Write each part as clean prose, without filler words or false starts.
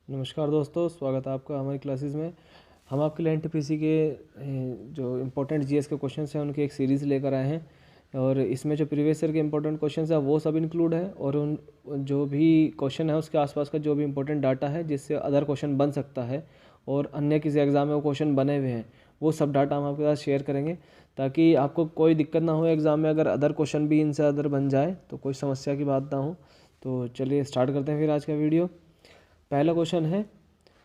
नमस्कार दोस्तों, स्वागत है आपका हमारी क्लासेस में। हम आपके लिए एनटीपीसी के जो इम्पोर्टेंट जीएस के क्वेश्चंस हैं उनकी एक सीरीज़ लेकर आए हैं और इसमें जो प्रीवियस ईयर के इम्पोर्टेंट क्वेश्चंस हैं वो सब इंक्लूड है और उन जो भी क्वेश्चन है उसके आसपास का जो भी इम्पोर्टेंट डाटा है जिससे अदर क्वेश्चन बन सकता है और अन्य किसी एग्ज़ाम में वो क्वेश्चन बने हुए हैं वो सब डाटा हम आपके साथ शेयर करेंगे ताकि आपको कोई दिक्कत ना हो एग्ज़ाम में। अगर अदर क्वेश्चन भी इनसे अदर बन जाए तो कोई समस्या की बात ना हो। तो चलिए स्टार्ट करते हैं फिर आज का वीडियो। पहला क्वेश्चन है,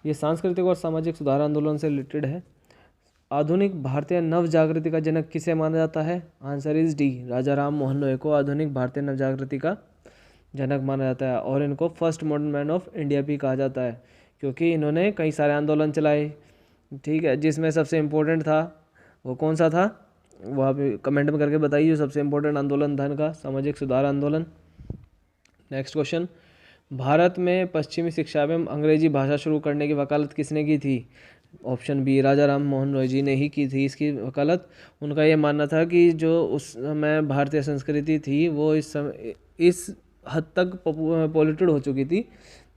ये सांस्कृतिक और सामाजिक सुधार आंदोलन से रिलेटेड है। आधुनिक भारतीय नव जागृति का जनक किसे माना जाता है? आंसर इज डी, राजा राम मोहन रॉय को आधुनिक भारतीय नव जागृति का जनक माना जाता है और इनको first modern man of India भी कहा जाता है क्योंकि इन्होंने कई सारे आंदोलन चलाए। ठीक है, जिसमें सबसे इम्पोर्टेंट था वो कौन सा था वो आप कमेंट में करके बताइए। जो सबसे इम्पोर्टेंट आंदोलन था इनका सामाजिक सुधार आंदोलन। नेक्स्ट क्वेश्चन, भारत में पश्चिमी शिक्षा एवं अंग्रेजी भाषा शुरू करने की वकालत किसने की थी? ऑप्शन बी, राजा राम मोहन रॉय जी ने ही की थी इसकी वकालत। उनका ये मानना था कि जो उस समय भारतीय संस्कृति थी वो इस हद तक पॉल्यूटेड हो चुकी थी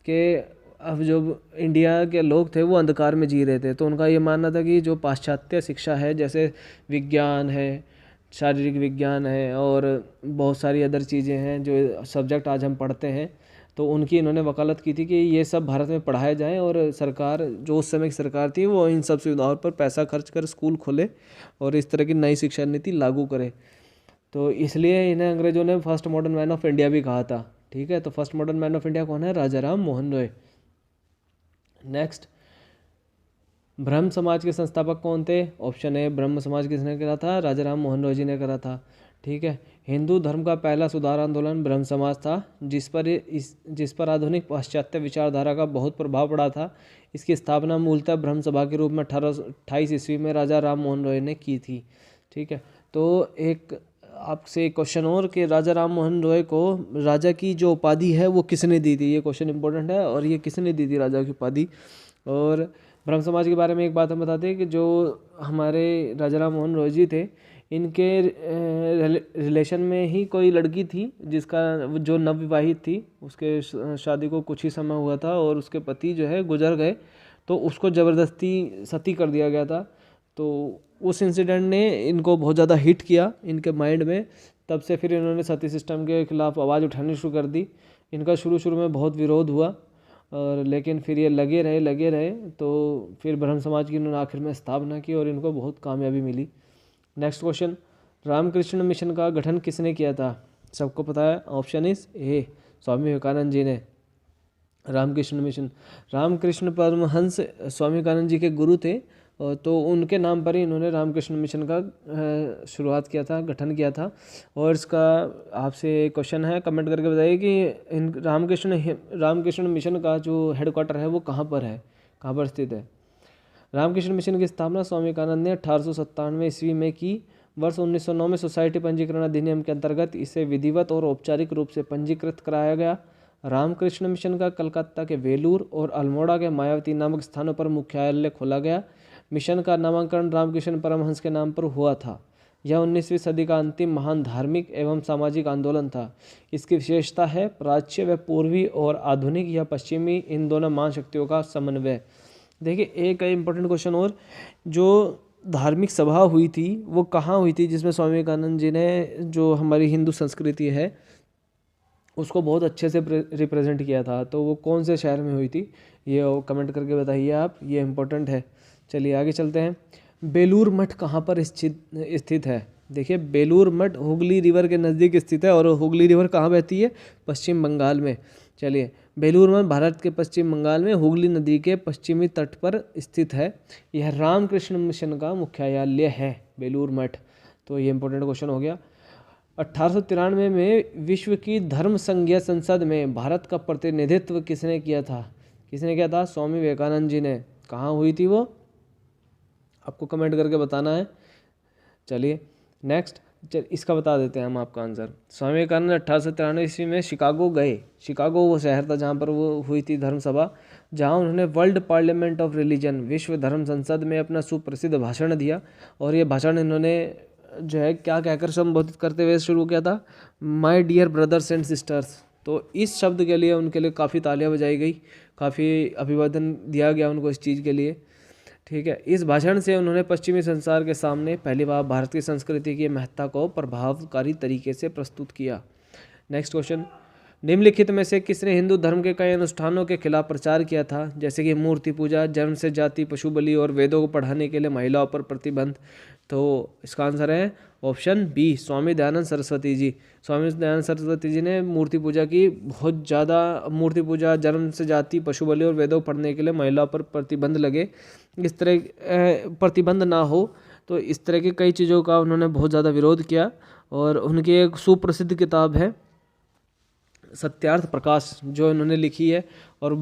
कि अब जो इंडिया के लोग थे वो अंधकार में जी रहे थे। तो उनका ये मानना था कि जो पाश्चात्य शिक्षा है, जैसे विज्ञान है, शारीरिक विज्ञान है और बहुत सारी अदर चीज़ें हैं जो सब्जेक्ट आज हम पढ़ते हैं, तो उनकी इन्होंने वकालत की थी कि ये सब भारत में पढ़ाए जाएं और सरकार जो उस समय की सरकार थी वो इन सब सुविधाओं पर पैसा खर्च कर स्कूल खोले और इस तरह की नई शिक्षा नीति लागू करे। तो इसलिए इन्हें अंग्रेजों ने first modern man of India भी कहा था। ठीक है, तो first modern man of India कौन है? राजा राम मोहन रॉय। नेक्स्ट, ब्रह्म समाज के संस्थापक कौन थे? ऑप्शन ए, ब्रह्म समाज किसने करा था? राजा राम मोहन रॉय जी ने करा था। ठीक है, हिंदू धर्म का पहला सुधार आंदोलन ब्रह्म समाज था जिस पर आधुनिक पाश्चात्य विचारधारा का बहुत प्रभाव पड़ा था। इसकी स्थापना मूलतः ब्रह्म सभा के रूप में 1828 ईस्वी में राजा राम मोहन रॉय ने की थी। ठीक है, तो एक आपसे क्वेश्चन और कि राजा राम मोहन रॉय को राजा की जो उपाधि है वो किसने दी थी? ये क्वेश्चन इंपॉर्टेंट है और ये किसने दी थी राजा की उपाधि? और ब्रह्म समाज के बारे में एक बात हम बताते हैं कि जो हमारे राजा राम मोहन रॉय जी थे इनके रिलेशन में ही कोई लड़की थी जिसका जो नवविवाहित थी, उसके शादी को कुछ ही समय हुआ था और उसके पति जो है गुजर गए, तो उसको ज़बरदस्ती सती कर दिया गया था। तो उस इंसिडेंट ने इनको बहुत ज़्यादा हिट किया इनके माइंड में। तब से फिर इन्होंने सती सिस्टम के खिलाफ आवाज़ उठानी शुरू कर दी। इनका शुरू में बहुत विरोध हुआ और लेकिन फिर ये लगे रहे तो फिर ब्रह्म समाज की इन्होंने आखिर में स्थापना की और इनको बहुत कामयाबी मिली। नेक्स्ट क्वेश्चन, रामकृष्ण मिशन का गठन किसने किया था? सबको पता है, option is a, Swami Vivekananda ji ने। रामकृष्ण मिशन, रामकृष्ण परमहंस स्वामी विवेकानंद जी के गुरु थे तो उनके नाम पर ही इन्होंने रामकृष्ण मिशन का शुरुआत किया था, गठन किया था। और इसका आपसे क्वेश्चन है, कमेंट करके बताइए कि इन रामकृष्ण मिशन का जो हेडक्वार्टर है वो कहाँ पर है, कहाँ पर स्थित है? रामकृष्ण मिशन की स्थापना स्वामी विवेकानंद ने 1897 ईस्वी में की। वर्ष 1909 में सोसाइटी पंजीकरण अधिनियम के अंतर्गत इसे विधिवत और औपचारिक रूप से पंजीकृत कराया गया। रामकृष्ण मिशन का कलकत्ता के वेलूर और अल्मोड़ा के मायावती नामक स्थानों पर मुख्यालय खोला गया। मिशन का नामकरण रामकृष्ण परमहंस के नाम पर हुआ था। यह 19वीं सदी का अंतिम महान धार्मिक एवं सामाजिक आंदोलन था। इसकी विशेषता है प्राच्य व पूर्वी और आधुनिक या पश्चिमी इन दोनों महाशक्तियों का समन्वय। देखिए, एक इम्पोर्टेंट क्वेश्चन और, जो धार्मिक सभा हुई थी वो कहाँ हुई थी जिसमें स्वामी विवेकानंद जी ने जो हमारी हिंदू संस्कृति है उसको बहुत अच्छे से रिप्रेजेंट किया था, तो वो कौन से शहर में हुई थी? ये कमेंट करके बताइए आप, ये इम्पोर्टेंट है। चलिए आगे चलते हैं। बेलूर मठ कहाँ पर स्थित है? देखिए, बेलूर मठ हुगली रिवर के नज़दीक स्थित है और हुगली रिवर कहाँ बहती है? पश्चिम बंगाल में। चलिए, बेलूर मठ भारत के पश्चिम बंगाल में हुगली नदी के पश्चिमी तट पर स्थित है। यह रामकृष्ण मिशन का मुख्यालय है, बेलूर मठ। तो ये इंपॉर्टेंट क्वेश्चन हो गया। 1893 में विश्व की धर्म संघीय संसद में भारत का प्रतिनिधित्व किसने किया था? किसने किया था? स्वामी विवेकानंद जी ने। कहाँ हुई थी वो? आपको कमेंट करके बताना है। चलिए नेक्स्ट, इसका बता देते हैं हम आपका आंसर। स्वामी विवेकानंद 1893 ईस्वी में शिकागो गए। शिकागो वो शहर था जहाँ पर वो हुई थी धर्म सभा, जहाँ उन्होंने वर्ल्ड पार्लियामेंट ऑफ रिलीजन, विश्व धर्म संसद में अपना सुप्रसिद्ध भाषण दिया। और ये भाषण इन्होंने जो है क्या कहकर संबोधित करते हुए शुरू किया था? My dear brothers and sisters. तो इस शब्द के लिए उनके लिए काफ़ी तालियां बजाई गई, काफ़ी अभिवादन दिया गया उनको इस चीज़ के लिए। ठीक है, इस भाषण से उन्होंने पश्चिमी संसार के सामने पहली बार भारत की संस्कृति की महत्ता को प्रभावकारी तरीके से प्रस्तुत किया। नेक्स्ट क्वेश्चन, निम्नलिखित में से किसने हिंदू धर्म के कई अनुष्ठानों के खिलाफ प्रचार किया था, जैसे कि मूर्ति पूजा, जन्म से जाति, पशु बलि और वेदों को पढ़ाने के लिए महिलाओं पर प्रतिबंध? तो इसका आंसर है ऑप्शन बी, स्वामी दयानंद सरस्वती जी। स्वामी दयानंद सरस्वती जी ने मूर्ति पूजा की, बहुत ज़्यादा मूर्ति पूजा, जन्म से जाति, पशु बलि और वेदों को पढ़ने के लिए महिलाओं पर प्रतिबंध लगे, इस तरह प्रतिबंध ना हो, तो इस तरह की कई चीज़ों का उन्होंने बहुत ज़्यादा विरोध किया। और उनकी एक सुप्रसिद्ध किताब है सत्यार्थ प्रकाश, जो इन्होंने लिखी है, और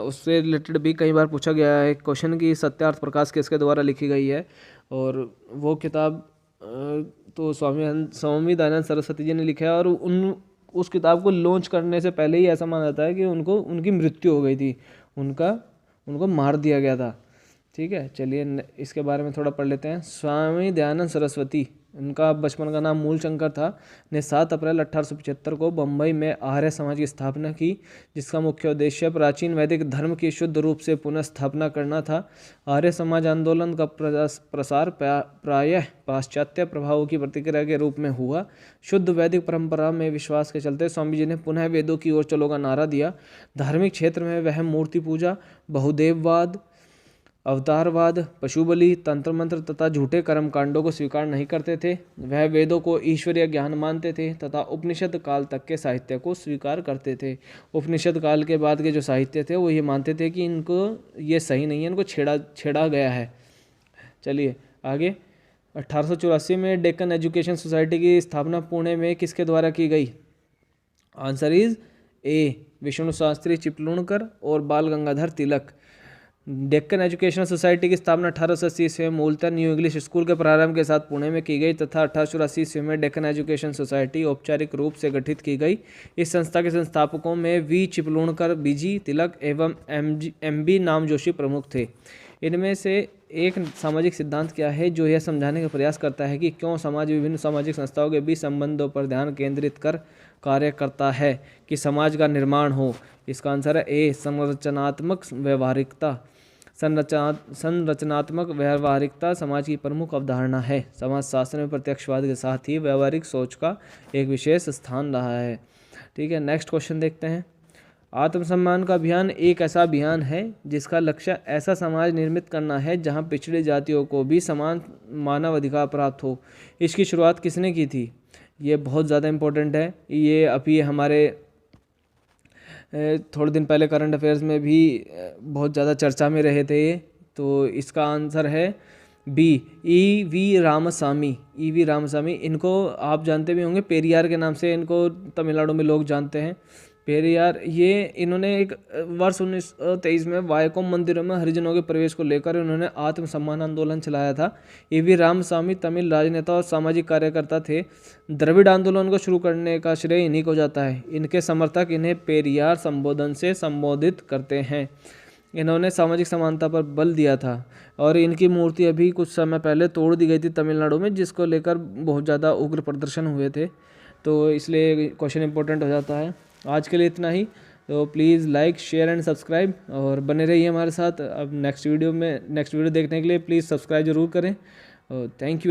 उससे रिलेटेड भी कई बार पूछा गया है क्वेश्चन कि सत्यार्थ प्रकाश किसके द्वारा लिखी गई है, और वो किताब तो स्वामी दयानंद सरस्वती जी ने लिखा है। और उस किताब को लॉन्च करने से पहले ही ऐसा माना जाता है कि उनकी मृत्यु हो गई थी, उनको मार दिया गया था। ठीक है, चलिए इसके बारे में थोड़ा पढ़ लेते हैं। स्वामी दयानंद सरस्वती, उनका बचपन का नाम मूलशंकर था, ने 7 अप्रैल 1875 को बम्बई में आर्य समाज की स्थापना की, जिसका मुख्य उद्देश्य प्राचीन वैदिक धर्म की शुद्ध रूप से पुनः स्थापना करना था। आर्य समाज आंदोलन का प्रसार प्रायः पाश्चात्य प्रभावों की प्रतिक्रिया के रूप में हुआ। शुद्ध वैदिक परंपरा में विश्वास के चलते स्वामी जी ने पुनः वेदों की ओर चलो का नारा दिया। धार्मिक क्षेत्र में वह मूर्ति पूजा, बहुदेववाद, अवतारवाद, पशु बलि, तंत्र मंत्र तथा झूठे कर्म कांडों को स्वीकार नहीं करते थे। वह वेदों को ईश्वरीय ज्ञान मानते थे तथा उपनिषद काल तक के साहित्य को स्वीकार करते थे। उपनिषद काल के बाद के जो साहित्य थे वो ये मानते थे कि इनको ये सही नहीं है, इनको छेड़ा गया है। चलिए आगे, 1884 में डेक्कन एजुकेशन सोसाइटी की स्थापना पुणे में किसके द्वारा की गई? Answer is A, Vishnu Shastri Chiplunkar और बाल गंगाधर तिलक। डेक्कन एजुकेशनल सोसाइटी की स्थापना 1880 ईस्वी में मूलतः न्यू इंग्लिश स्कूल के प्रारंभ के साथ पुणे में की गई तथा 1884 ईस्वी में डेक्कन एजुकेशन सोसाइटी औपचारिक रूप से गठित की गई। इस संस्था के संस्थापकों में वी चिपलूणकर, बीजी तिलक एवं एम.बी. नामजोशी प्रमुख थे। इनमें से एक सामाजिक सिद्धांत क्या है जो यह समझाने का प्रयास करता है कि क्यों समाज विभिन्न सामाजिक संस्थाओं के बीच संबंधों पर ध्यान केंद्रित कर कार्य करता है कि समाज का निर्माण हो? इसका आंसर है ए, संरचनात्मक व्यवहारिकता। संरचनात्मक व्यवहारिकता समाज की प्रमुख अवधारणा है। समाजशास्त्र में प्रत्यक्षवाद के साथ ही व्यवहारिक सोच का एक विशेष स्थान रहा है। ठीक है, नेक्स्ट क्वेश्चन देखते हैं। आत्मसम्मान का अभियान एक ऐसा अभियान है जिसका लक्ष्य ऐसा समाज निर्मित करना है जहां पिछड़ी जातियों को भी समान मानव अधिकार प्राप्त हो। इसकी शुरुआत किसने की थी? ये बहुत ज़्यादा इम्पोर्टेंट है। ये अभी हमारे थोड़े दिन पहले करंट अफेयर्स में भी बहुत ज़्यादा चर्चा में रहे थे ये। तो इसका आंसर है B, EV. Ramaswamy. EV. Ramaswamy, इनको आप जानते भी होंगे, पेरियार के नाम से इनको तमिलनाडु में लोग जानते हैं। पेरियार, ये इन्होंने एक वर्ष 1923 में वायकोम मंदिरों में हरिजनों के प्रवेश को लेकर इन्होंने आत्मसम्मान आंदोलन चलाया था। ई.वी. रामस्वामी तमिल राजनेता और सामाजिक कार्यकर्ता थे। द्रविड़ आंदोलन को शुरू करने का श्रेय इन्हीं को जाता है। इनके समर्थक इन्हें पेरियार संबोधन से संबोधित करते हैं। इन्होंने सामाजिक समानता पर बल दिया था और इनकी मूर्ति अभी कुछ समय पहले तोड़ दी गई थी तमिलनाडु में, जिसको लेकर बहुत ज़्यादा उग्र प्रदर्शन हुए थे। तो इसलिए क्वेश्चन इंपॉर्टेंट हो जाता है। आज के लिए इतना ही। तो please like, share and subscribe और बने रहिए हमारे साथ। अब नेक्स्ट वीडियो देखने के लिए प्लीज़ सब्सक्राइब जरूर करें। Thank you.